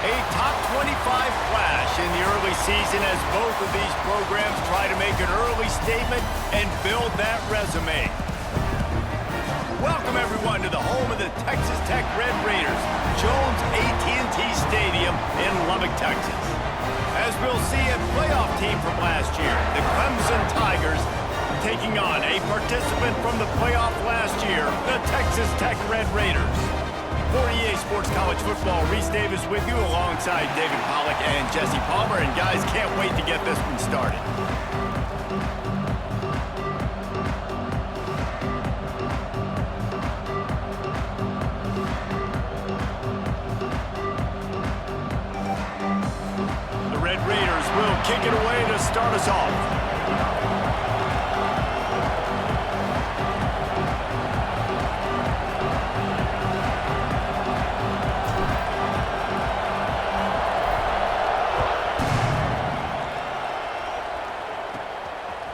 A top 25 flash in the early season as both of these programs try to make an early statement and build that resume. Welcome, everyone, to the home of the Texas Tech Red Raiders, Jones AT&T Stadium in Lubbock, Texas. As we'll see, a playoff team from last year, the Clemson Tigers, taking on a participant from the playoff last year, the Texas Tech Red Raiders. 48 Sports College Football, Reese Davis with you alongside David Pollack and Jesse Palmer. And guys, can't wait to get this one started. The Red Raiders will kick it away to start us off.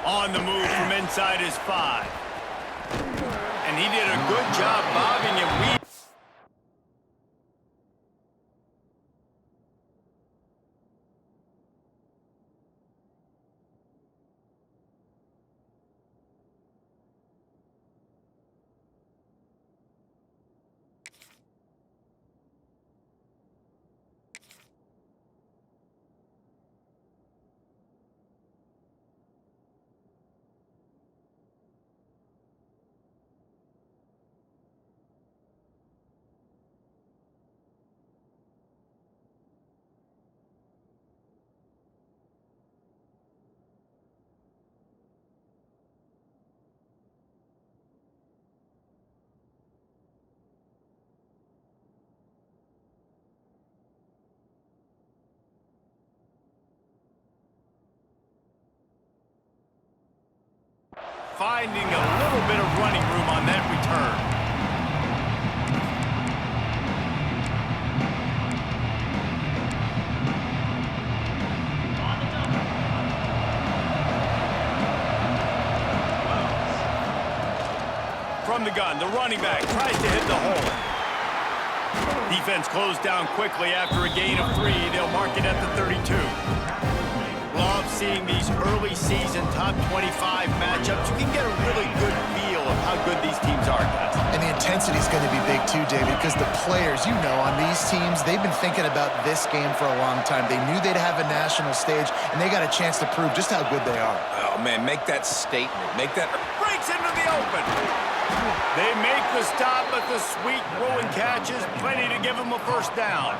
On the move from inside his 5. And he did a good job bobbing and weaving. Finding a little bit of running room on that return. From the gun, the running back tries to hit the hole. Defense closed down quickly after a gain of 3. They'll mark it at the 32. Love seeing these early season top 25 matchups. You can get a really good feel of how good these teams are, guys. And the intensity is going to be big too, David, because the players, you know, on these teams, they've been thinking about this game for a long time. They knew they'd have a national stage, and they got a chance to prove just how good they are. Oh, man, make that statement. Make that... Breaks into the open. They make the stop, but the sweet throwing catch is plenty to give them a first down.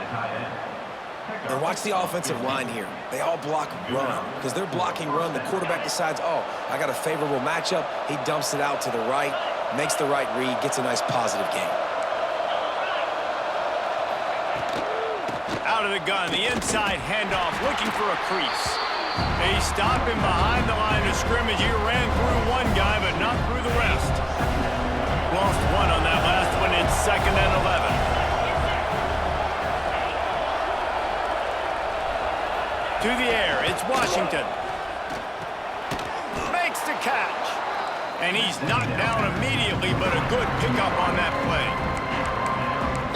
And watch the offensive line here. They all block run. Because they're blocking run, the quarterback decides, oh, I got a favorable matchup. He dumps it out to the right, makes the right read, gets a nice positive gain. Out of the gun, the inside handoff, looking for a crease. They stop him behind the line of scrimmage. He ran through one guy, but not through the rest. Lost one on that last one. It's 2nd and 11. To the air, it's Washington. Makes the catch. And he's knocked down immediately, but a good pickup on that play.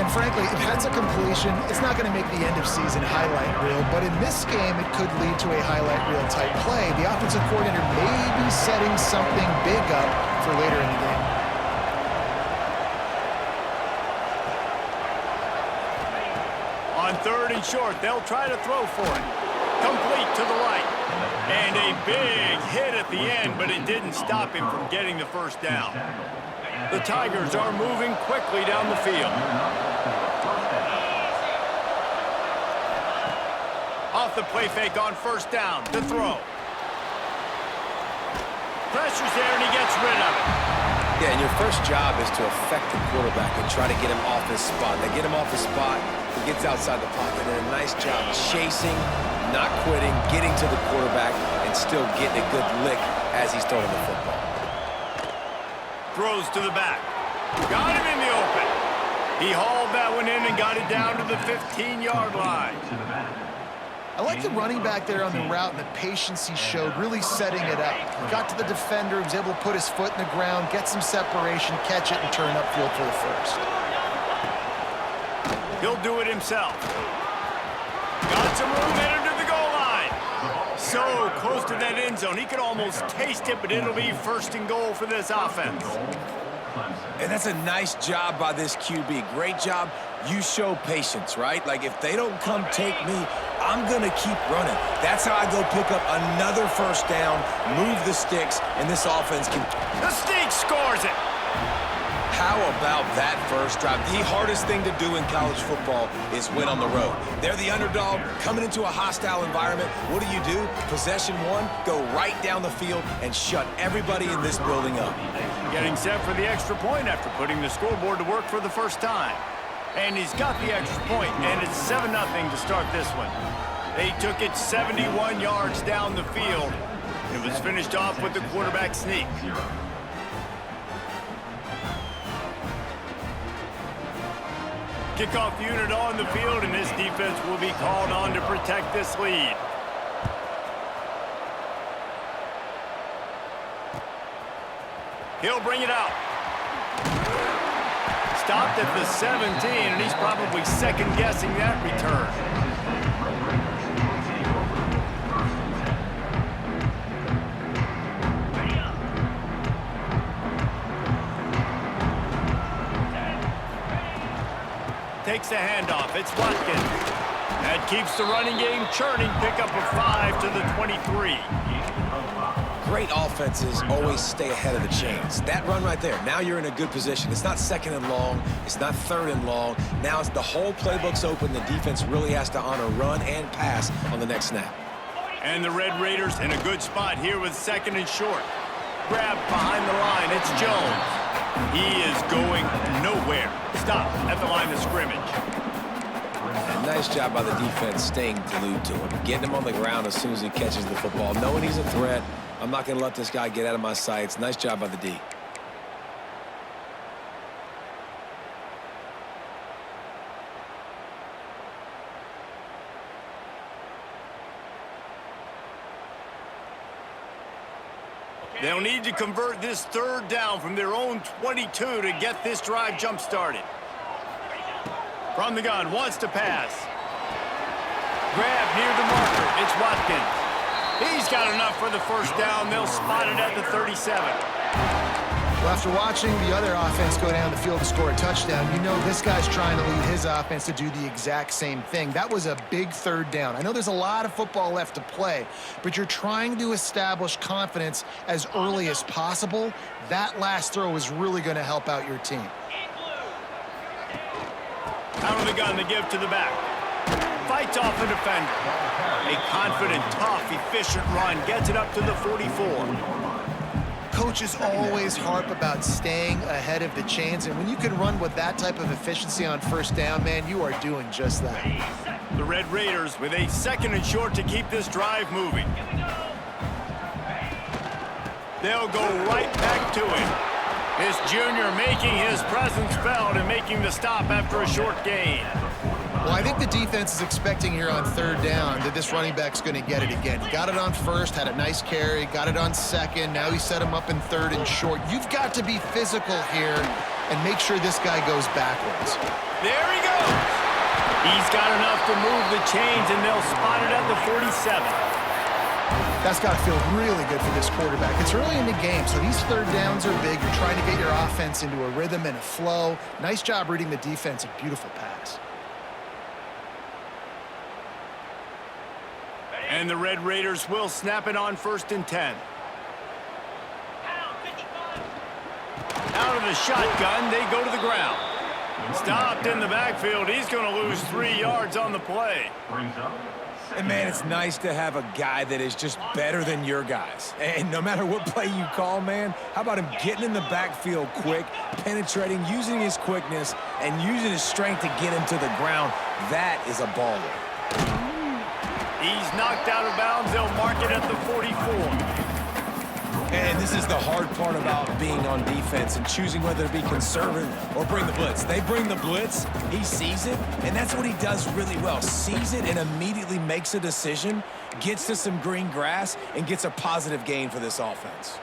And frankly, if that's a completion, it's not going to make the end of season highlight reel, but in this game, it could lead to a highlight reel type play. The offensive coordinator may be setting something big up for later in the game. On 3rd and short, they'll try to throw for it. Complete to the right. And a big hit at the end, but it didn't stop him from getting the first down. The Tigers are moving quickly down the field. Off the play fake on 1st down to throw. Pressure's there and he gets rid of it. Yeah, and your first job is to affect the quarterback and try to get him off his spot. They get him off his spot, he gets outside the pocket, and a nice job chasing, not quitting, getting to the quarterback, and still getting a good lick as he's throwing the football. Throws to the back. Got him in the open. He hauled that one in and got it down to the 15-yard line. I like the running back there on the route and the patience he showed, really setting it up. Got to the defender, was able to put his foot in the ground, get some separation, catch it, and turn upfield for the first. He'll do it himself. some room headed to the goal line. So close to that end zone. He could almost taste it, but it'll be first and goal for this offense. And that's a nice job by this QB. Great job. You show patience, right? Like, if they don't come take me, I'm going to keep running. That's how I go pick up another first down, move the sticks, and this offense can... The Sneak scores it. How about that first drive? The hardest thing to do in college football is win on the road. They're the underdog, coming into a hostile environment. What do? Possession one, go right down the field and shut everybody in this building up. Getting set for the extra point after putting the scoreboard to work for the first time. And he's got the extra point, and it's 7-0 to start this one. They took it 71 yards down the field. It was finished off with the quarterback sneak. Kickoff unit on the field, and this defense will be called on to protect this lead. He'll bring it out. Stopped at the 17, and he's probably second-guessing that return. Takes the handoff. It's Watkins. That keeps the running game churning. Pickup of 5 to the 23. Great offenses always stay ahead of the chains. That run right there, now you're in a good position. It's not second and long. It's not third and long. Now it's the whole playbook's open. The defense really has to honor run and pass on the next snap. And the Red Raiders in a good spot here with second and short. Grab behind the line. It's Jones. He is going nowhere. Stop at the line of scrimmage. And nice job by the defense staying glued to him. Getting him on the ground as soon as he catches the football. Knowing he's a threat. I'm not going to let this guy get out of my sights. Nice job by the D. They'll need to convert this third down from their own 22 to get this drive jump-started. From the gun, wants to pass. Grab near the marker. It's Watkins. He's got enough for the first down. They'll spot it at the 37. Well, after watching the other offense go down the field to score a touchdown, you know this guy's trying to lead his offense to do the exact same thing. That was a big third down. I know there's a lot of football left to play, but you're trying to establish confidence as early as possible. That last throw is really going to help out your team. Out of the gun, they give to the back. Fights off a defender. A confident, tough, efficient run gets it up to the 44. Coaches always harp about staying ahead of the chains, and when you can run with that type of efficiency on first down, man, you are doing just that. The Red Raiders with a second and short to keep this drive moving. They'll go right back to it. This junior making his presence felt and making the stop after a short gain. Well, I think the defense is expecting here on third down that this running back's going to get it again. He got it on first, had a nice carry, got it on second. Now he set him up in third and short. You've got to be physical here and make sure this guy goes backwards. There he goes. He's got enough to move the chains, and they'll spot it at the 47. That's got to feel really good for this quarterback. It's early in the game, so these third downs are big. You're trying to get your offense into a rhythm and a flow. Nice job reading the defense. A beautiful pass. And the Red Raiders will snap it on 1st and 10. Out of the shotgun, they go to the ground. Stopped in the backfield. He's going to lose 3 yards on the play. And, man, it's nice to have a guy that is just better than your guys. And no matter what play you call, man, how about him getting in the backfield quick, penetrating, using his quickness, and using his strength to get him to the ground. That is a baller. He's knocked out of bounds. They'll mark it at the 44. And this is the hard part about being on defense and choosing whether to be conservative or bring the blitz. They bring the blitz, he sees it, and that's what he does really well. Sees it and immediately makes a decision, gets to some green grass, and gets a positive gain for this offense.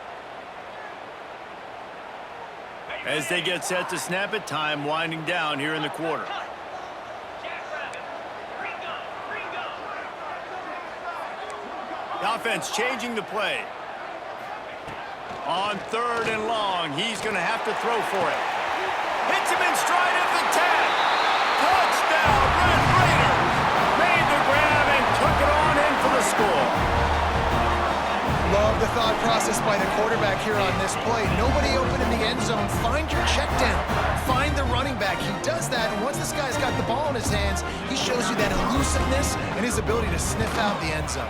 As they get set to snap it, time winding down here in the quarter. The offense changing the play. On 3rd and long, he's going to have to throw for it. Hits him in stride at the 10. Touchdown, Red Raiders. Made the grab and took it on in for the score. Love the thought process by the quarterback here on this play. Nobody open in the end zone. Find your check down. Find the running back. He does that, and once this guy's got the ball in his hands, he shows you that elusiveness and his ability to sniff out the end zone.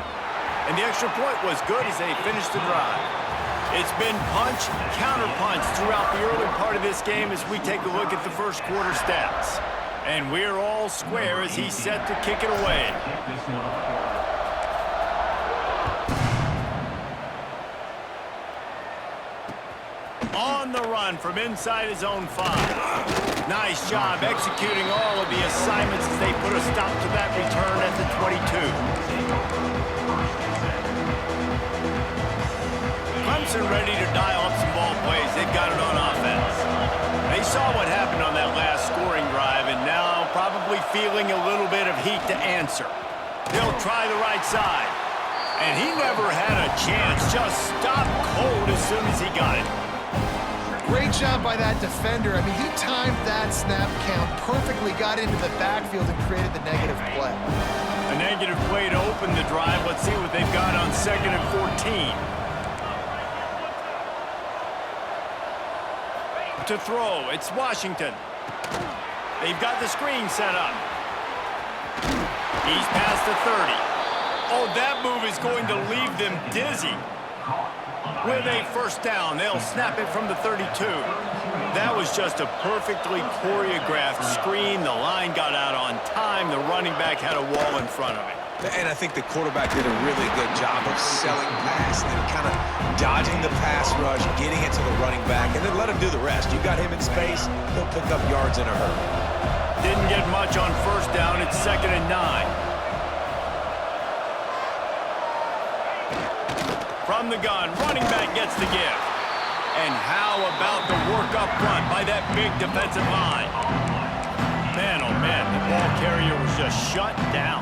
And the extra point was good as they finished the drive. It's been punch, counter-punch throughout the early part of this game as we take a look at the first quarter stats. And we're all square as he's set to kick it away. On the run from inside his own 5. Nice job executing all of the assignments as they put a stop to that return at the 22. Clemson ready to dial up some ball plays. They've got it on offense. They saw what happened on that last scoring drive and now probably feeling a little bit of heat to answer. He'll try the right side. And he never had a chance. Just stopped cold as soon as he got it. Great job by that defender. I mean, he timed that snap count perfectly, got into the backfield and created the negative play. A negative play to open the drive. Let's see what they've got on 2nd and 14. To throw, it's Washington. They've got the screen set up. He's past the 30. Oh, that move is going to leave them dizzy. With a first down, they'll snap it from the 32. That was just a perfectly choreographed screen. The line got out on time. The running back had a wall in front of it. And I think the quarterback did a really good job of selling pass and then kind of dodging the pass rush, getting it to the running back, and then let him do the rest. You got him in space, he'll pick up yards in a hurry. Didn't get much on first down. It's 2nd and 9. From the gun, running back gets the give. And how about the work up front by that big defensive line? Man, oh man, the ball carrier was just shut down.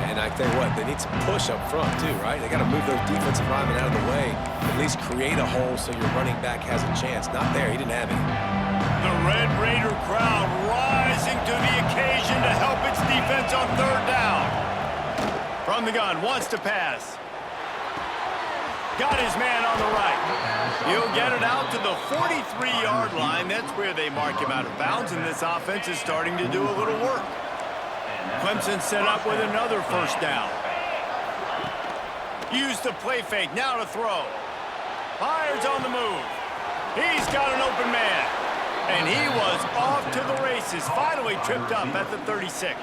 And I tell you what, they need some push up front too, right? They got to move those defensive linemen out of the way, at least create a hole so your running back has a chance. Not there, he didn't have it. The Red Raider crowd rising to the occasion to help its defense on 3rd down. From the gun, wants to pass. Got his man on the right. He'll get it out to the 43-yard line. That's where they mark him out of bounds, and this offense is starting to do a little work. Clemson set up with another first down. Used the play fake, now to throw. Fires on the move. He's got an open man. And he was off to the races, finally tripped up at the 36.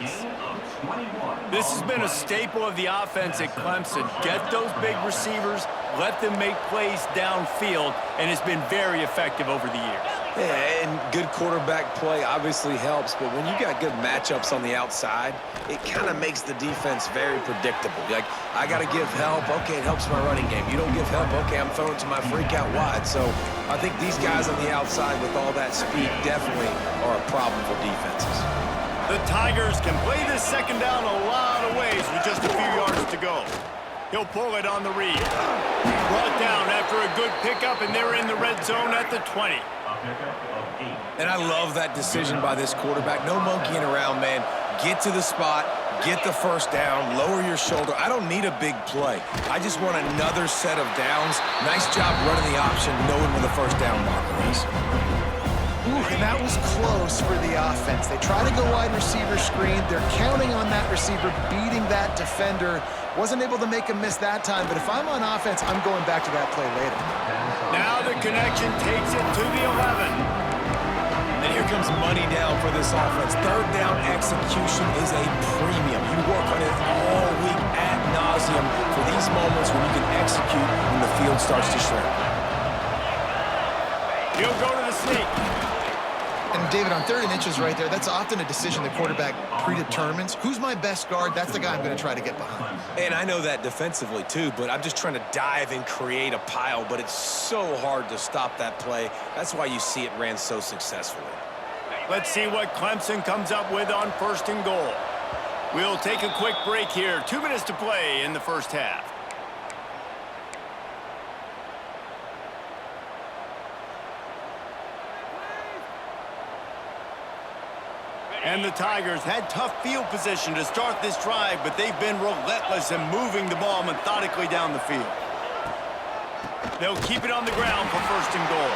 This has been a staple of the offense at Clemson. Get those big receivers, let them make plays downfield, and it's been very effective over the years. Yeah, and good quarterback play obviously helps, but when you got good matchups on the outside, it kind of makes the defense very predictable. Like, I got to give help. Okay, it helps my running game. You don't give help. Okay, I'm throwing to my freak out wide. So I think these guys on the outside with all that speed definitely are a problem for defenses. The Tigers can play this 2nd down a lot of ways with just a few yards to go. He'll pull it on the read. Brought down after a good pickup, and they're in the red zone at the 20. And I love that decision by this quarterback. No monkeying around, man. Get to the spot, get the first down, lower your shoulder. I don't need a big play. I just want another set of downs. Nice job running the option, knowing where the first down marker is. Ooh, and that was close for the offense. They try to go wide receiver screen. They're counting on that receiver beating that defender. Wasn't able to make him miss that time, but if I'm on offense, I'm going back to that play later. Now the connection takes it to the 11. And here comes money down for this offense. 3rd down execution is a premium. You work on it all week ad nauseum for these moments when you can execute when the field starts to shrink. He'll go to the sneak. And David, on 3rd and inches right there, that's often a decision the quarterback predetermines. Who's my best guard? That's the guy I'm going to try to get behind. And I know that defensively too, but I'm just trying to dive and create a pile, but it's so hard to stop that play. That's why you see it ran so successfully. Let's see what Clemson comes up with on 1st and goal. We'll take a quick break here. 2 minutes to play in the first half. And the Tigers had tough field position to start this drive, but they've been relentless in moving the ball methodically down the field. They'll keep it on the ground for 1st and goal.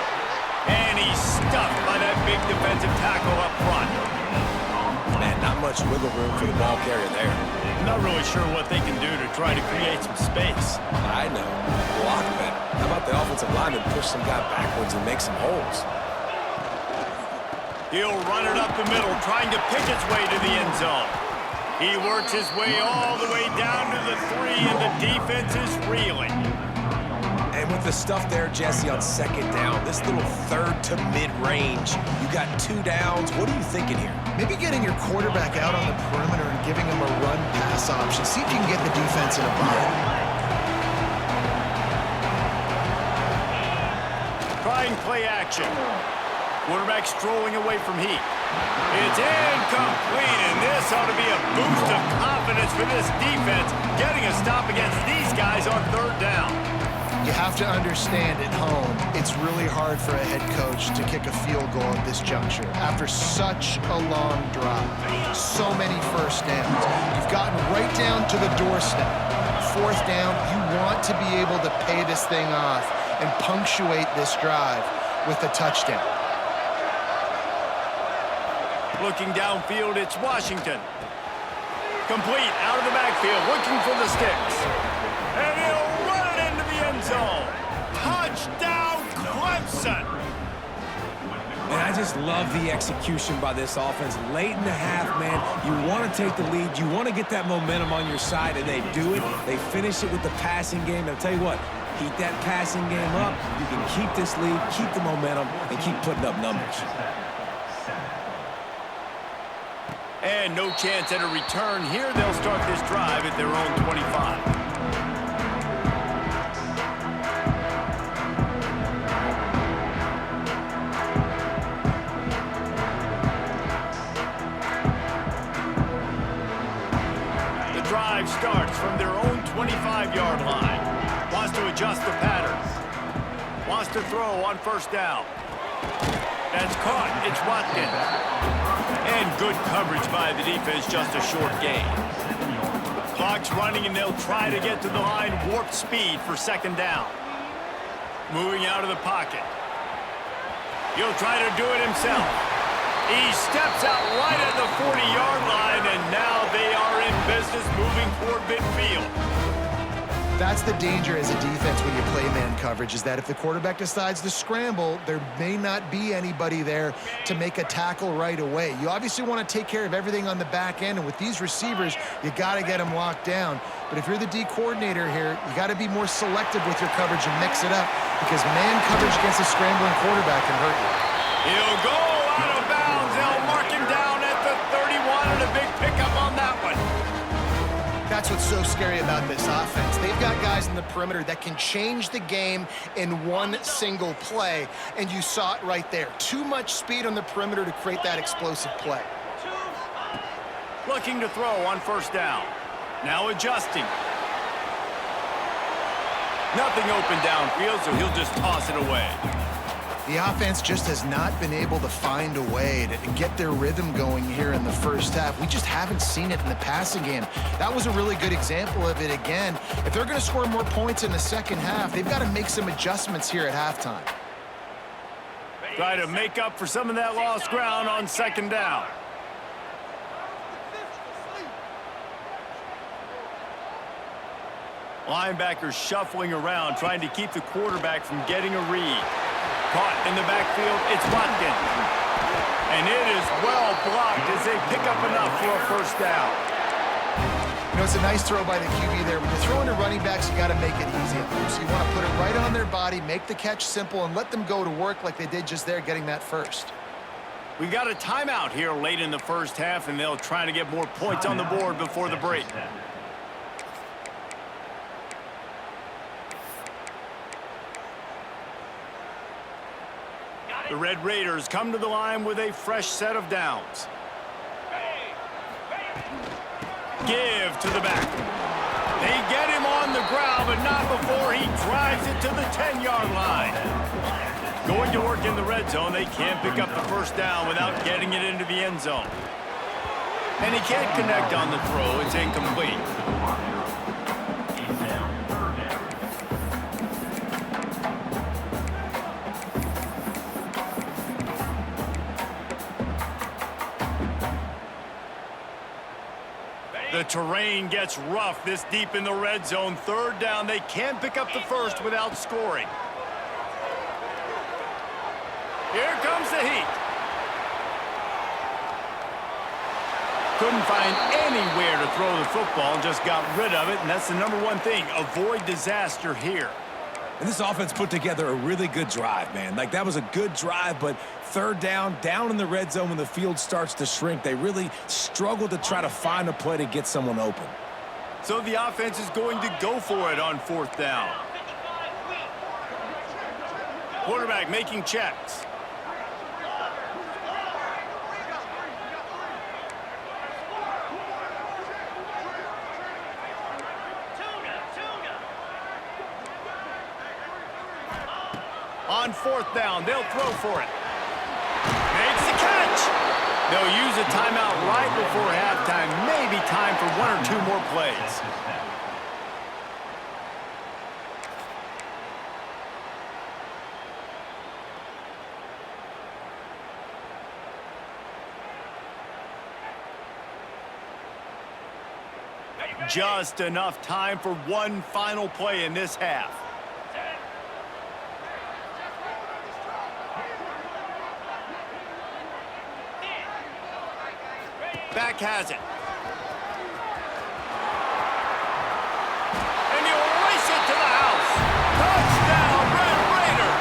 And he's stuffed by that big defensive tackle up front. Man, not much wiggle room for the ball carrier there. Not really sure what they can do to try to create some space. I know. Block better. How about the offensive lineman push some guy backwards and make some holes? He'll run it up the middle, trying to pick his way to the end zone. He works his way all the way down to the 3, and the defense is reeling. And with the stuff there, Jesse, on 2nd down, this little 3rd to mid-range, you got 2 downs. What are you thinking here? Maybe getting your quarterback out on the perimeter and giving him a run-pass option. See if you can get the defense in a bind. Trying play action. Quarterback strolling away from heat. It's incomplete, and this ought to be a boost of confidence for this defense, getting a stop against these guys on 3rd down. You have to understand at home, it's really hard for a head coach to kick a field goal at this juncture. After such a long drive, so many 1st downs, you've gotten right down to the doorstep. 4th down, you want to be able to pay this thing off and punctuate this drive with a touchdown. Looking downfield, it's Washington. Complete, out of the backfield, looking for the sticks. And he'll run it into the end zone. Touchdown, Clemson! And I just love the execution by this offense. Late in the half, man, you want to take the lead. You want to get that momentum on your side, and they do it. They finish it with the passing game. And I'll tell you what, keep that passing game up. You can keep this lead, keep the momentum, and keep putting up numbers. And no chance at a return here. They'll start this drive at their own 25. The drive starts from their own 25-yard line. Wants to adjust the pattern. Wants to throw on 1st down. That's caught. It's Watkins. And good coverage by the defense, just a short gain. Clock's running, and they'll try to get to the line, warp speed for 2nd down. Moving out of the pocket. He'll try to do it himself. He steps out right at the 40-yard line, and now they are in business moving toward midfield. That's the danger as a defense when you play man coverage, is that if the quarterback decides to scramble, there may not be anybody there to make a tackle right away. You obviously want to take care of everything on the back end, and with these receivers, you got to get them locked down. But if you're the D coordinator here, you got to be more selective with your coverage and mix it up, because man coverage against a scrambling quarterback can hurt you. He'll go out of bounds. They'll mark him down at the 31, and a big pickup on that one. That's what's so scary about this offense. They've got guys in the perimeter that can change the game in one single play, and you saw it right there. Too much speed on the perimeter to create that explosive play. Looking to throw on 1st down. Now adjusting. Nothing open downfield, so he'll just toss it away. The offense just has not been able to find a way to get their rhythm going here in the 1st half. We just haven't seen it in the passing game. That was a really good example of it again. If they're going to score more points in the 2nd half, they've got to make some adjustments here at halftime. Try to make up for some of that lost ground on 2nd down. Linebackers shuffling around, trying to keep the quarterback from getting a read. Caught in the backfield, it's Watkins. And it is well blocked as they pick up enough for a 1st down. You know, it's a nice throw by the QB there. When you're throwing to running backs, you got to make it easy on them. So you want to put it right on their body, make the catch simple, and let them go to work like they did just there, getting that first. We got a timeout here late in the 1st half, and they'll try to get more points on the board before the break. The Red Raiders come to the line with a fresh set of downs. Give to the back. They get him on the ground, but not before he drives it to the 10-yard line. Going to work in the red zone, they can't pick up the 1st down without getting it into the end zone. And he can't connect on the throw. It's incomplete. The terrain gets rough this deep in the red zone. Third down. They can't pick up the first without scoring. Here comes the heat. Couldn't find anywhere to throw the football and just got rid of it, and that's the #1 thing. Avoid disaster here. And this offense put together a really good drive, man. Like, that was a good drive, but third down in the red zone when the field starts to shrink, they really struggled to try to find a play to get someone open. So the offense is going to go for it on 4th down. Quarterback making checks. On 4th down, they'll throw for it. Makes the catch. They'll use a timeout right before halftime. Maybe time for 1 or 2 more plays. Just enough time for one final play in this half. Back has it. And he'll race it to the house. Touchdown, Red Raider.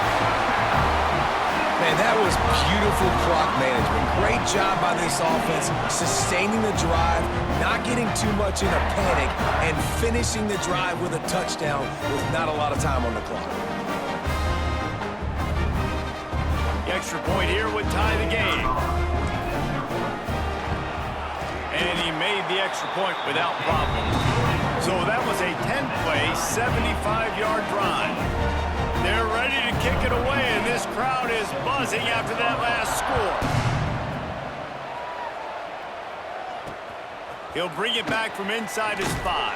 Man, that was beautiful clock management. Great job by this offense, sustaining the drive, not getting too much in a panic, and finishing the drive with a touchdown with not a lot of time on the clock. The extra point here would tie the game. And he made the extra point without problem. So that was a 10-play, 75-yard drive. They're ready to kick it away, and this crowd is buzzing after that last score. He'll bring it back from inside his 5.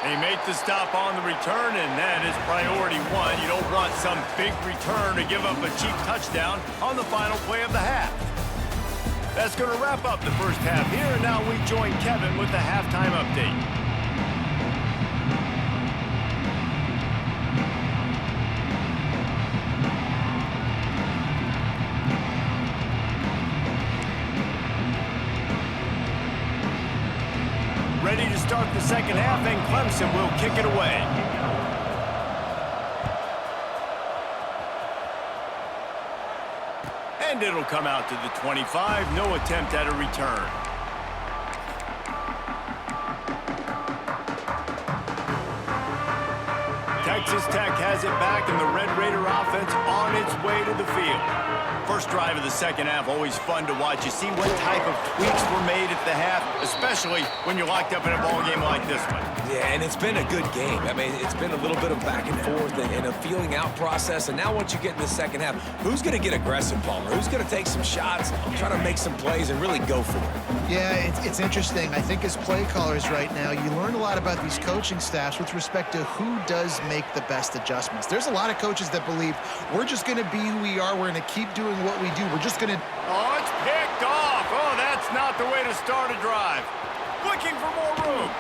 They make the stop on the return, and that is priority 1. You don't want some big return to give up a cheap touchdown on the final play of the half. That's going to wrap up the first half here, and now we join Kevin with the halftime update. Ready to start the second half, and Clemson will kick it away. And it'll come out to the 25. No attempt at a return. Texas Tech has it back, and the Red Raider offense on its way to the field. First drive of the second half, always fun to watch. You see what type of tweaks were made at the half, especially when you're locked up in a ball game like this one. Yeah, and it's been a good game. I mean, it's been a little bit of back and forth and a feeling out process. And now once you get in the second half, who's going to get aggressive, Palmer? Who's going to take some shots, try to make some plays, and really go for it? Yeah, it's interesting. I think as play callers right now, you learn a lot about these coaching staffs with respect to who does make the best adjustments. There's a lot of coaches that believe we're just going to be who we are. We're going to keep doing what we do. We're just going to... Oh, it's picked off. Oh, that's not the way to start a drive. Looking for more room.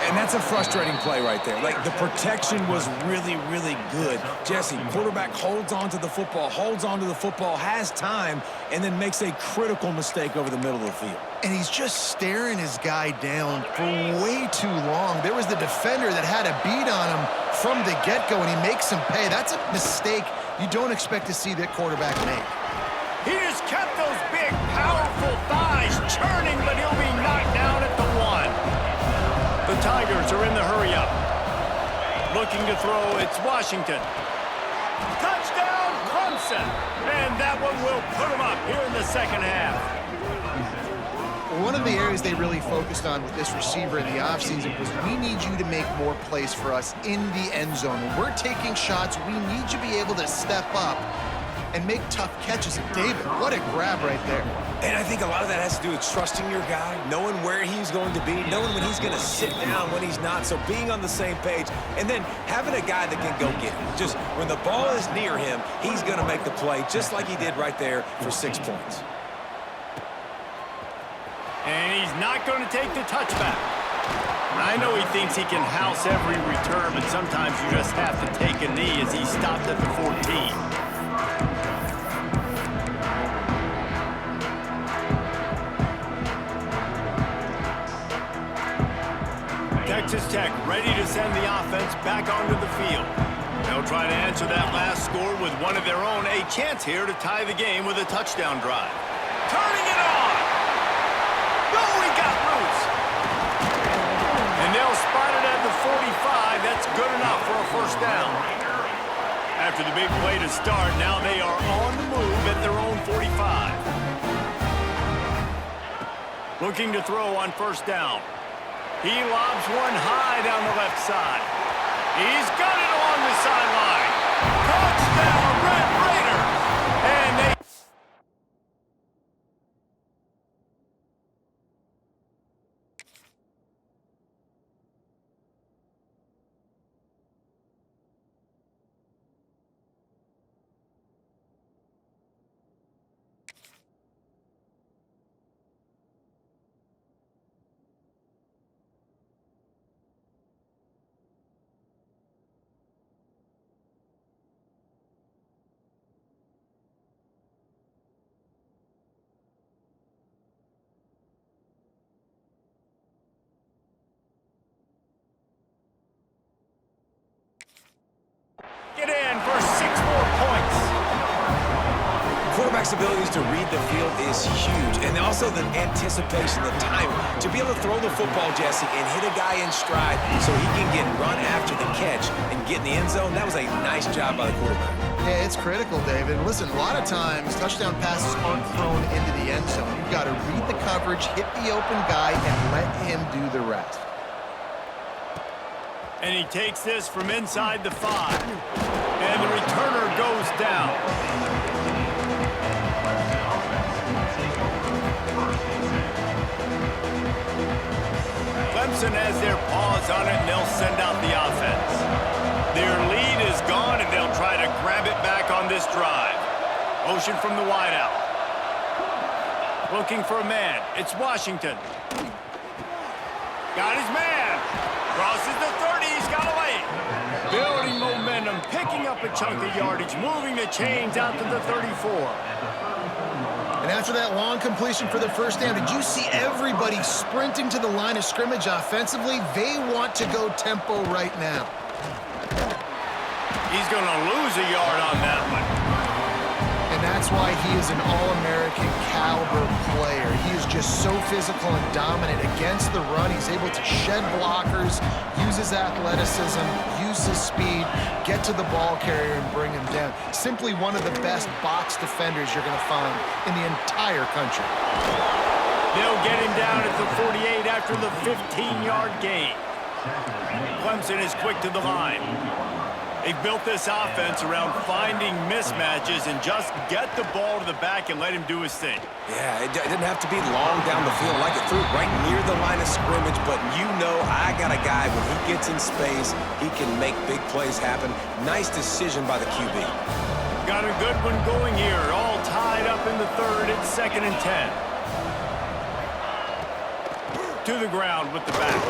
And that's a frustrating play right there. Like, the protection was really, really good. Jesse, quarterback holds on to the football, has time, and then makes a critical mistake over the middle of the field. And he's just staring his guy down for way too long. There was the defender that had a beat on him from the get-go, and he makes him pay. That's a mistake you don't expect to see that quarterback make. He just kept those big, powerful thighs churning, but he'll be knocked down at the 1. The Tigers are in the hurry-up. Looking to throw, it's Washington. Touchdown, Clemson! And that one will put them up here in the second half. One of the areas they really focused on with this receiver in the offseason was we need you to make more plays for us in the end zone. When we're taking shots, we need you to be able to step up and make tough catches. David, what a grab right there. And I think a lot of that has to do with trusting your guy, knowing where he's going to be, knowing when he's going to sit down, when he's not, so being on the same page, and then having a guy that can go get it. Just when the ball is near him, he's going to make the play, just like he did right there for 6 points. And he's not going to take the touchback. I know he thinks he can house every return, but sometimes you just have to take a knee as he stopped at the 14. Texas Tech ready to send the offense back onto the field. They'll try to answer that last score with one of their own. A chance here to tie the game with a touchdown drive. Turning it on! No, he got loose! And they'll spot it at the 45. That's good enough for a first down. After the big play to start, now they are on the move at their own 45. Looking to throw on first down. He lobs one high down the left side. He's got it along the sideline. Touchdown, Red Raiders! And they... Get in for 6 more points. Quarterback's abilities to read the field is huge, and also the anticipation, the timing. To be able to throw the football, Jesse, and hit a guy in stride so he can get run after the catch and get in the end zone, that was a nice job by the quarterback. Yeah, it's critical, David. Listen, a lot of times touchdown passes aren't thrown into the end zone. You've got to read the coverage, hit the open guy, and let him do the rest. And he takes this from inside the 5. And the returner goes down. Clemson has their paws on it, and they'll send out the offense. Their lead is gone, and they'll try to grab it back on this drive. Motion from the wideout. Looking for a man. It's Washington. Got his man. Crosses the 30, he's got away. Building momentum, picking up a chunk of yardage, moving the chains out to the 34. And after that long completion for the first down, did you see everybody sprinting to the line of scrimmage offensively? They want to go tempo right now. He's going to lose a yard on that one. And that's why he is an All-American caliber player. He is just so physical and dominant against the run. He's able to shed blockers, use his athleticism, use his speed, get to the ball carrier and bring him down. Simply one of the best box defenders you're going to find in the entire country. They'll get him down at the 48 after the 15-yard gain. Clemson is quick to the line. They've built this offense around finding mismatches and just get the ball to the back and let him do his thing. Yeah, it didn't have to be long down the field. Like it threw it right near the line of scrimmage, but you know I got a guy, when he gets in space, he can make big plays happen. Nice decision by the QB. Got a good one going here. All tied up in the third. It's 2nd and 10. To the ground with the back.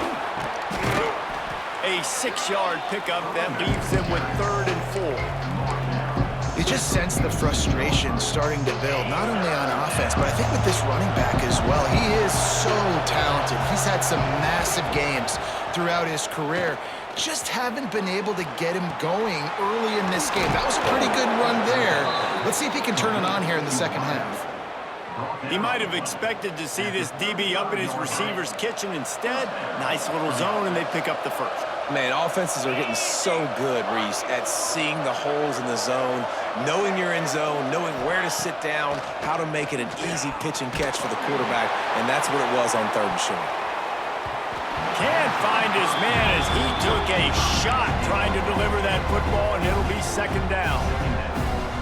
A 6-yard pickup that leaves them with 3rd and 4. You just sense the frustration starting to build, not only on offense, but I think with this running back as well. He is so talented. He's had some massive games throughout his career. Just haven't been able to get him going early in this game. That was a pretty good run there. Let's see if he can turn it on here in the second half. He might have expected to see this DB up in his receiver's kitchen. Instead, nice little zone, and they pick up the first. Man, offenses are getting so good, Reese, at seeing the holes in the zone, knowing you're in zone, knowing where to sit down, how to make it an easy pitch and catch for the quarterback, and that's what it was on 3rd and short. Can't find his man as he took a shot trying to deliver that football, and it'll be 2nd down.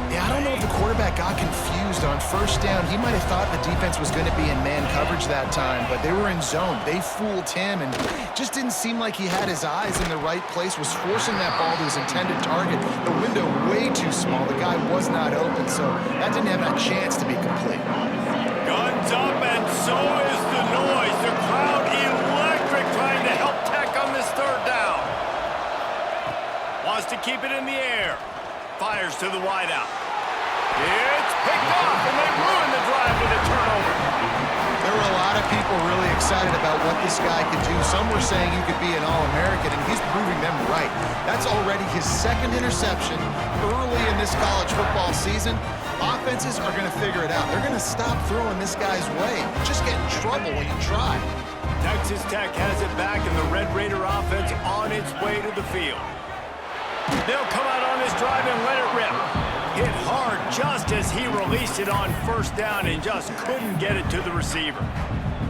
Yeah, I don't know if the quarterback got confused on first down. He might have thought the defense was going to be in man coverage that time, but they were in zone. They fooled him and just didn't seem like he had his eyes in the right place, was forcing that ball to his intended target. The window way too small. The guy was not open, so that didn't have a chance to be complete. Guns up, and so is the noise. The crowd electric, trying to help Tech on this third down. Wants to keep it in the air. Fires to the wideout. It's picked off, and they ruin the drive with a turnover. There were a lot of people really excited about what this guy could do. Some were saying he could be an All-American, and he's proving them right. That's already his second interception early in this college football season. Offenses are going to figure it out. They're going to stop throwing this guy's way. You just get in trouble when you try. Texas Tech has it back, and the Red Raider offense on its way to the field. They'll come out on this drive and let it rip. Hit hard just as he released it on first down and just couldn't get it to the receiver.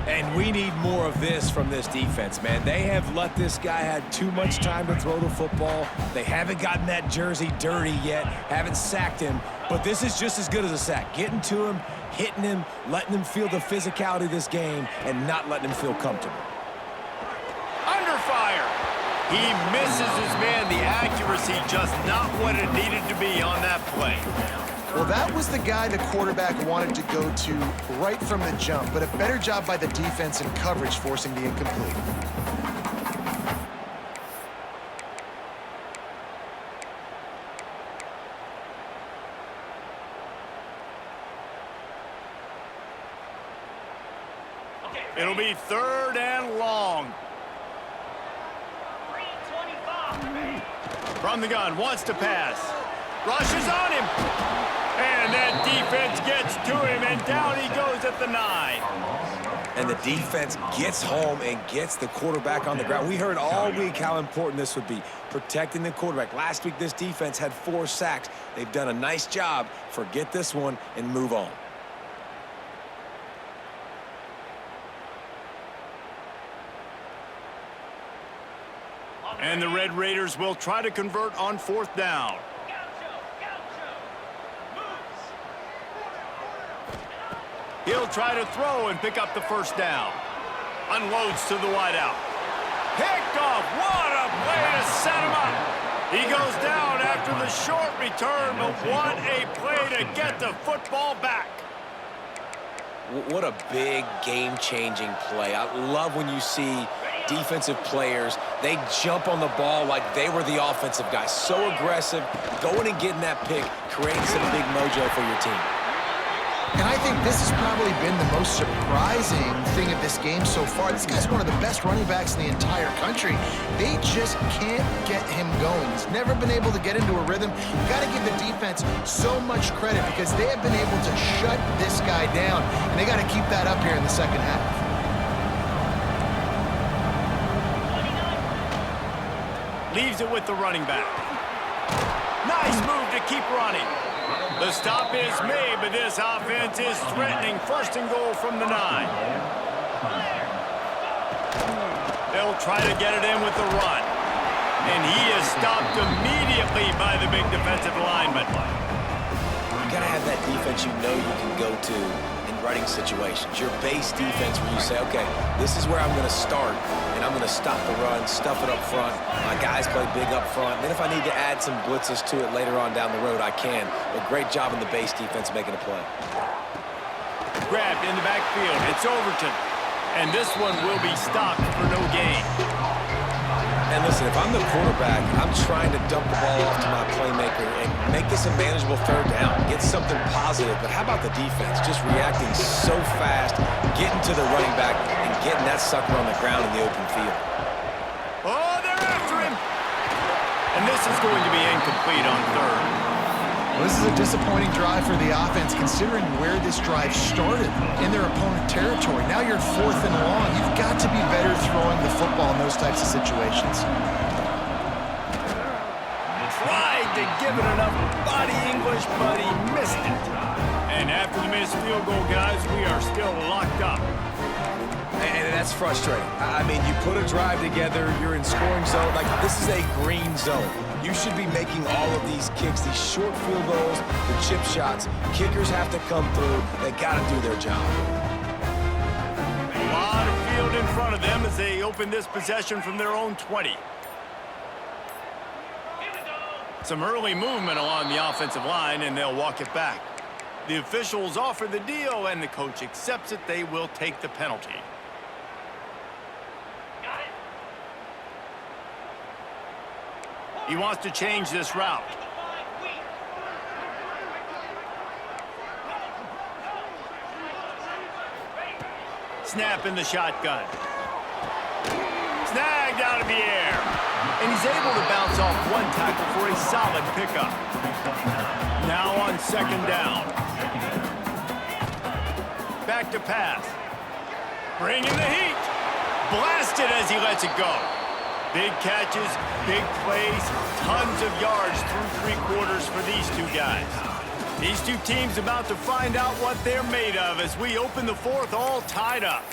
And we need more of this from this defense, man. They have let this guy have too much time to throw the football. They haven't gotten that jersey dirty yet, haven't sacked him, but this is just as good as a sack. Getting to him, hitting him, letting him feel the physicality of this game, and not letting him feel comfortable. Under fire. He misses his man. The accuracy just not what it needed to be on that play. Well, that was the guy the quarterback wanted to go to right from the jump, but a better job by the defense in coverage forcing the incomplete. It'll be third and long. From the gun, wants to pass. Rushes on him. And that defense gets to him, and down he goes at the 9. And the defense gets home and gets the quarterback on the ground. We heard all week how important this would be, protecting the quarterback. Last week, this defense had 4 sacks. They've done a nice job. Forget this one and move on. And the Red Raiders will try to convert on fourth down. He'll try to throw and pick up the first down. Unloads to the wideout. Picked off. What a play to set him up. He goes down after the short return, but what a play to get the football back. What a big game-changing play. I love when you see defensive players, they jump on the ball like they were the offensive guy. So aggressive, going and getting that pick, creating some big mojo for your team. And I think this has probably been the most surprising thing of this game so far. This guy's one of the best running backs in the entire country. They just can't get him going. He's never been able to get into a rhythm. You've got to give the defense so much credit because they have been able to shut this guy down. And they got to keep that up here in the second half. Leaves it with the running back. Nice move to keep running. The stop is made, but this offense is threatening first and goal from the 9. They'll try to get it in with the run. And he is stopped immediately by the big defensive lineman. You got to have that defense you know you can go to in running situations. Your base defense where you say, okay, this is where I'm going to start, and I'm going to stop the run, stuff it up front. My guys play big up front. Then if I need to add some blitzes to it later on down the road, I can. But great job in the base defense making a play. Grabbed in the backfield. It's Overton. And this one will be stopped for no gain. And listen, if I'm the quarterback, I'm trying to dump the ball off to my playmaker and make this a manageable third down, get something positive. But how about the defense? Just reacting so fast, getting to the running back, and getting that sucker on the ground in the open field. Oh, they're after him. And this is going to be incomplete on third. Well, this is a disappointing drive for the offense considering where this drive started in their opponent territory. Now you're fourth and long. You've got to be better throwing the football in those types of situations. Tried to give it enough body English, but he missed it. And after the missed field goal, guys, we are still locked up. And that's frustrating. I mean, you put a drive together, you're in scoring zone. Like, this is a green zone. You should be making all of these kicks, these short field goals, the chip shots. Kickers have to come through. They got to do their job. A lot of field in front of them as they open this possession from their own 20. Some early movement along the offensive line, and they'll walk it back. The officials offer the deal, and the coach accepts it. They will take the penalty. He wants to change this route. Snap in the shotgun. Snagged out of the air. And he's able to bounce off one tackle for a solid pickup. Now on second down. Back to pass. Bringing the heat. Blasted as he lets it go. Big catches, big plays, tons of yards through three quarters for these two guys. These two teams about to find out what they're made of as we open the fourth all tied up.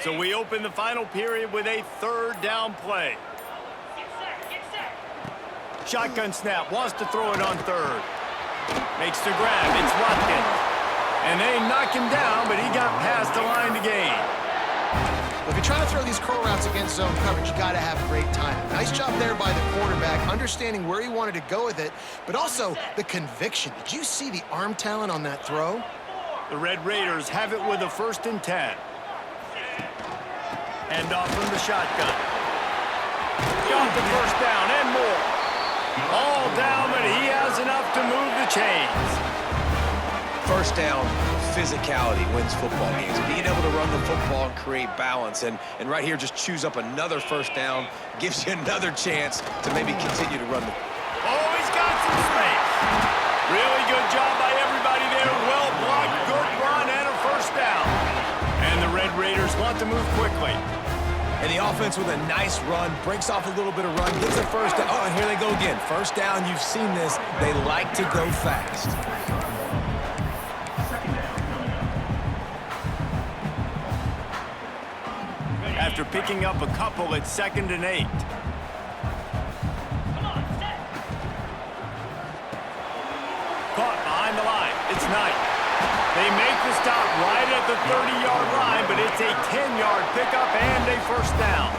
So we open the final period with a third down play. Shotgun snap, wants to throw it on third. Makes the grab, it's Watkins. And they knock him down, but he got past the line to gain. If you're trying to throw these curl routes against zone coverage, you got to have great timing. Nice job there by the quarterback, understanding where he wanted to go with it, but also the conviction. Did you see the arm talent on that throw? The Red Raiders have it with a 1st and 10. Hand off from the shotgun. Got the first down and more. All down, but he has enough to move the chains. First down, physicality wins football games. Being able to run the football and create balance. And right here, just choose up another first down. Gives you another chance to maybe continue to run the... Oh, he's got some space. Really good job by everybody there. Well blocked, good run, and a first down. And the Red Raiders want to move quickly. And the offense with a nice run, breaks off a little bit of run, gets a first down. Oh, and here they go again. First down, you've seen this. They like to go fast. After picking up a couple, it's 2nd and 8. Caught behind the line. It's Knight. They make the stop right at the 30-yard line, but it's a 10-yard pickup and a first down.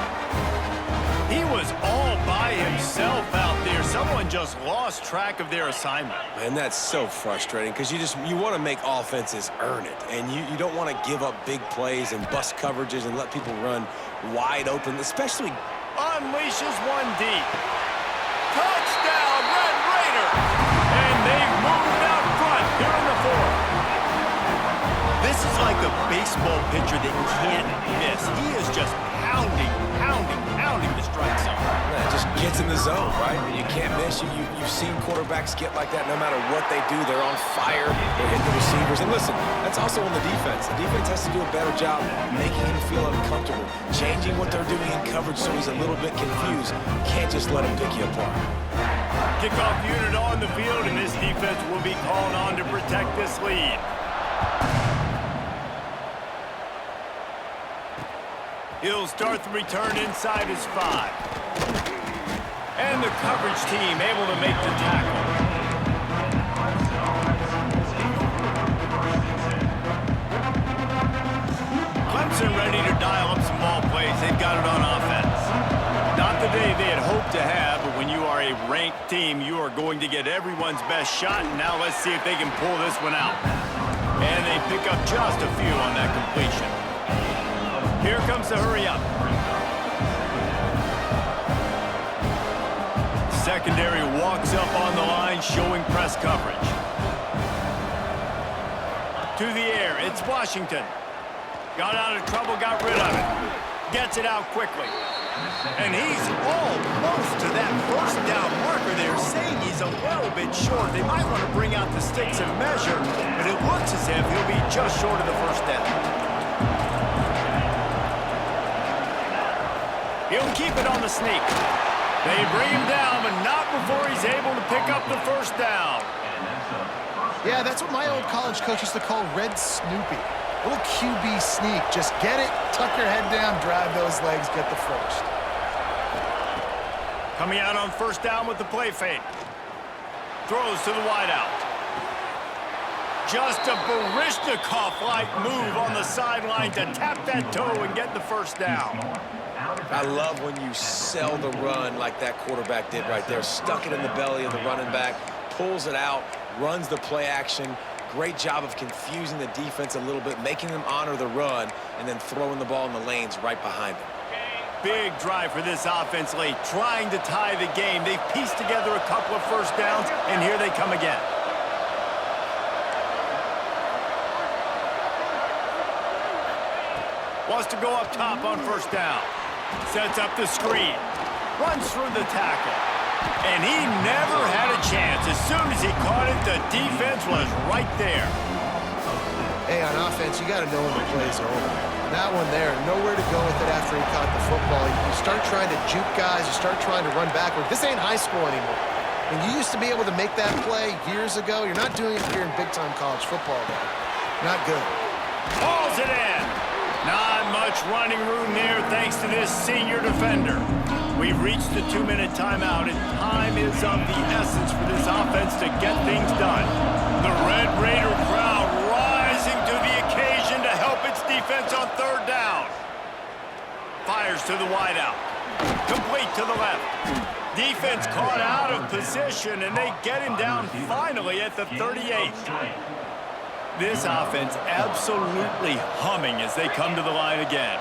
He was all by himself out there. Someone just lost track of their assignment. Man, that's so frustrating because you want to make offenses earn it, and you don't want to give up big plays and bust coverages and let people run wide open, especially... Unleashes one deep. Touchdown, Red Raiders! And they've moved out front here in the fourth. This is like a baseball pitcher that can't miss. He is just pounding the strike zone. Yeah, it just gets in the zone, right? You can't miss. You've seen quarterbacks get like that no matter what they do. They're on fire. They're hitting the receivers. And listen, that's also on the defense. The defense has to do a better job making him feel uncomfortable, changing what they're doing in coverage so he's a little bit confused. Can't just let him pick you apart. Kickoff unit on the field, and this defense will be called on to protect this lead. He'll start the return inside his 5. And the coverage team able to make the tackle. Clemson ready to dial up some ball plays. They've got it on offense. Not the day they had hoped to have, but when you are a ranked team, you are going to get everyone's best shot. And now let's see if they can pull this one out. And they pick up just a few on that completion. Here comes the hurry up. Secondary walks up on the line, showing press coverage. To the air, it's Washington. Got out of trouble, got rid of it. Gets it out quickly. And he's almost to that first down marker there, saying he's a little bit short. They might want to bring out the sticks and measure, but it looks as if he'll be just short of the first down. He'll keep it on the sneak. They bring him down, but not before he's able to pick up the first down. Yeah, that's what my old college coach used to call Red Snoopy. A little QB sneak. Just get it, tuck your head down, drive those legs, get the first. Coming out on first down with the play fake. Throws to the wideout. Just a Baryshnikov-like move on the sideline to tap that toe and get the first down. I love when you sell the run like that quarterback did right there. Stuck it in the belly of the running back, pulls it out, runs the play action. Great job of confusing the defense a little bit, making them honor the run, and then throwing the ball in the lanes right behind them. Big drive for this offense late, trying to tie the game. They've pieced together a couple of first downs, and here they come again. Wants to go up top on first down. Sets up the screen. Runs through the tackle. And he never had a chance. As soon as he caught it, the defense was right there. Hey, on offense, you got to know when the play's over. That one there, nowhere to go with it after he caught the football. You start trying to juke guys. You start trying to run backward. This ain't high school anymore. I mean, you used to be able to make that play years ago. You're not doing it here in big-time college football, though. Not good. Hauls it in. Not much running room there thanks to this senior defender. We've reached the 2-minute timeout, and time is of the essence for this offense to get things done. The Red Raider crowd rising to the occasion to help its defense on third down. Fires to the wideout. Complete to the left. Defense caught out of position, and they get him down finally at the 38. This offense absolutely humming as they come to the line again.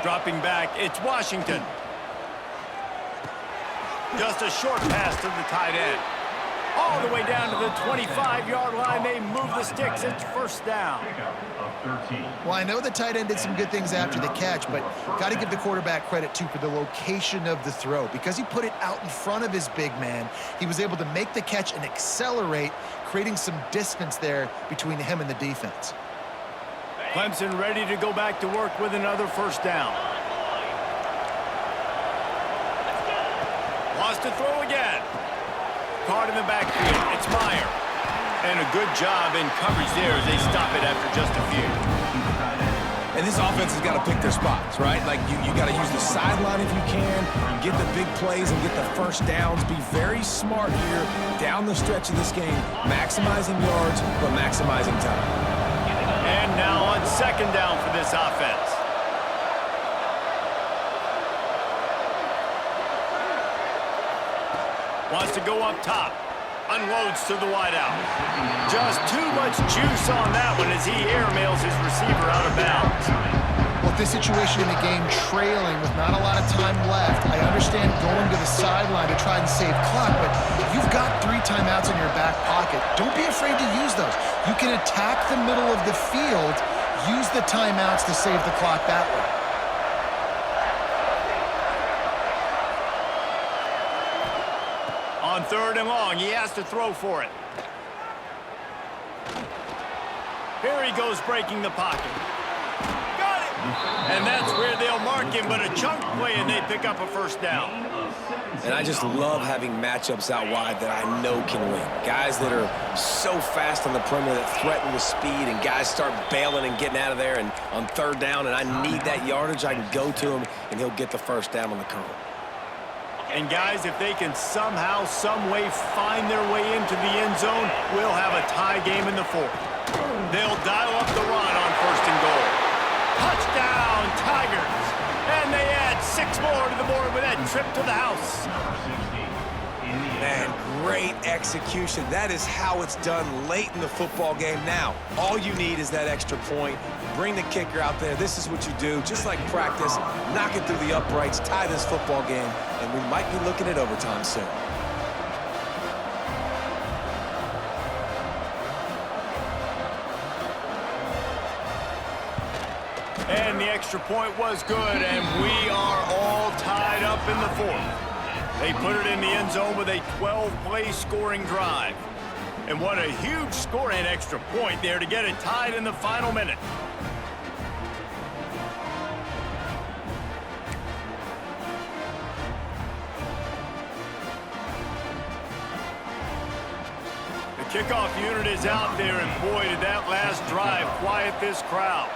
Dropping back, it's Washington. Just a short pass to the tight end. All the way down to the 25-yard line. They move the sticks. It's first down. Well, I know the tight end did some good things after the catch, but got to give the quarterback credit, too, for the location of the throw. Because he put it out in front of his big man, he was able to make the catch and accelerate, creating some distance there between him and the defense. Clemson ready to go back to work with another first down. Wants to throw again. Caught in the backfield. It's Meyer. And a good job in coverage there as they stop it after just a few. And this offense has got to pick their spots, right? Like, you got to use the sideline if you can, get the big plays and get the first downs. Be very smart here down the stretch of this game, maximizing yards, but maximizing time. And now on second down for this offense. Wants to go up top. Unloads to the wideout. Just too much juice on that one as he airmails his receiver out of bounds. Well, this situation in the game, trailing with not a lot of time left, I understand going to the sideline to try and save clock, but you've got 3 timeouts in your back pocket. Don't be afraid to use those. You can attack the middle of the field, use the timeouts to save the clock that way. On third and long, he has to throw for it. Here he goes breaking the pocket. Got it! And that's where they'll mark him, but a chunk play and they pick up a first down. And I just love having matchups out wide that I know can win. Guys that are so fast on the perimeter that threaten with speed, and guys start bailing and getting out of there and on third down, and I need that yardage. I can go to him, and he'll get the first down on the curl. And guys, if they can somehow, some way find their way into the end zone, we'll have a tie game in the fourth. They'll dial up the run on first and goal. Touchdown, Tigers! And they add 6 more to the board with that trip to the house. Man, great execution. That is how it's done late in the football game. Now, all you need is that extra point. Bring the kicker out there. This is what you do. Just like practice, knock it through the uprights, tie this football game, and we might be looking at overtime soon. the extra point was good, and we are all tied up in the fourth. They put it in the end zone with a 12-play scoring drive. And what a huge score and extra point there to get it tied in the final minute. The kickoff unit is out there, and boy, did that last drive quiet this crowd.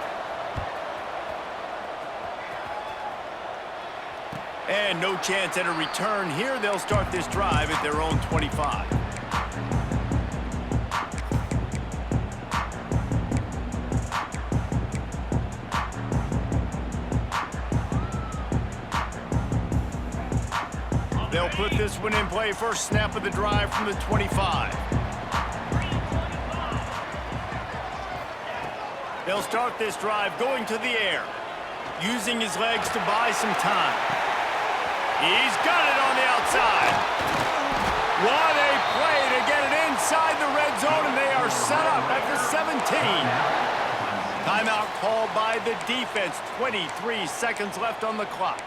And no chance at a return here. They'll start this drive at their own 25. They'll put this one in play. First snap of the drive from the 25. They'll start this drive going to the air, using his legs to buy some time. He's got it on the outside. What a play to get it inside the red zone, and they are set up at the 17. Timeout called by the defense. 23 seconds left on the clock.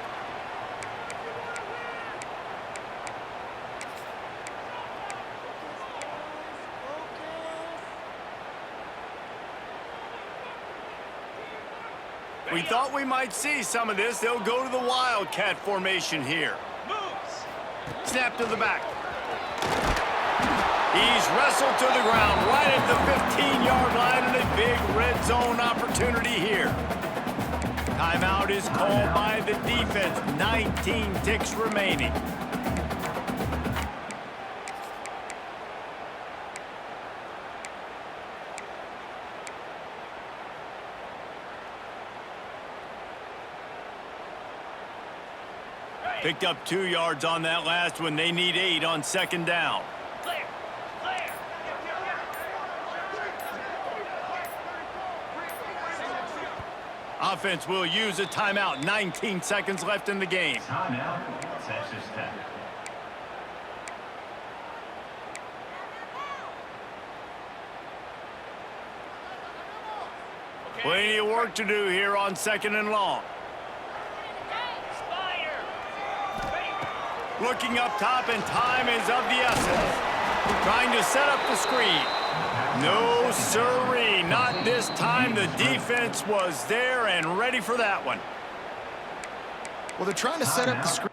We thought we might see some of this. They'll go to the Wildcat formation here. Snap to the back. He's wrestled to the ground right at the 15-yard line, and a big red zone opportunity here. Timeout is called by the defense. 19 ticks remaining. Picked up 2 yards on that last one. They need 8 on second down. Clear. Clear. Offense will use a timeout. 19 seconds left in the game. Timeout, Texas Tech. Plenty of work to do here on second and long. Looking up top, and time is of the essence. Trying to set up the screen. No siree, not this time. The defense was there and ready for that one. Well, they're trying to set up the screen.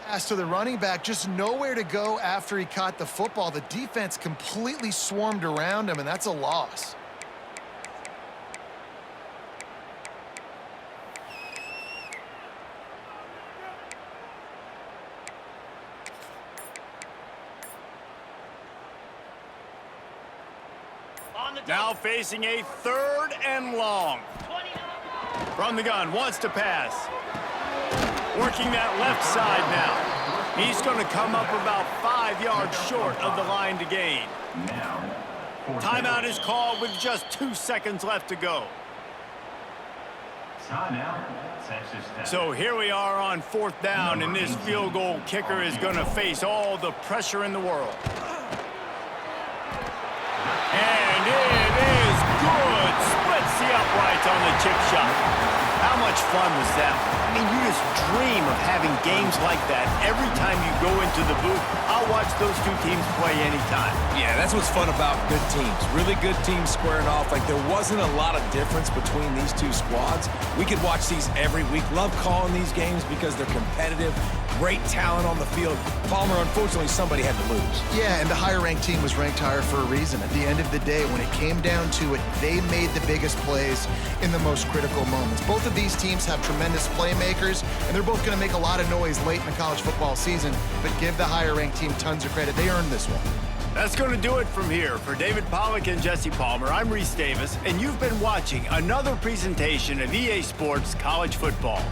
Pass to the running back, just nowhere to go after he caught the football. The defense completely swarmed around him, and that's a loss. Now facing a 3rd and long. From the gun, wants to pass. Working that left side now. He's going to come up about 5 yards short of the line to gain. Timeout is called with just 2 seconds left to go. Timeout, Texas Tech. So here we are on 4th down, and this field goal kicker is going to face all the pressure in the world. And it is good. Splits the uprights on the chip shot. How much fun was that? I mean, you just dream of having games like that every time you go into the booth. I'll watch those two teams play anytime. Yeah, that's what's fun about good teams. Really good teams squaring off. Like, there wasn't a lot of difference between these two squads. We could watch these every week. Love calling these games because they're competitive. Great talent on the field. Palmer, unfortunately, somebody had to lose. Yeah, and the higher-ranked team was ranked higher for a reason. At the end of the day, when it came down to it, they made the biggest plays in the most critical moments. Both of these teams have tremendous playmakers, and they're both going to make a lot of noise late in the college football season, but give the higher-ranked team tons of credit. They earned this one. That's going to do it from here. For David Pollack and Jesse Palmer, I'm Reese Davis, and you've been watching another presentation of EA Sports College Football.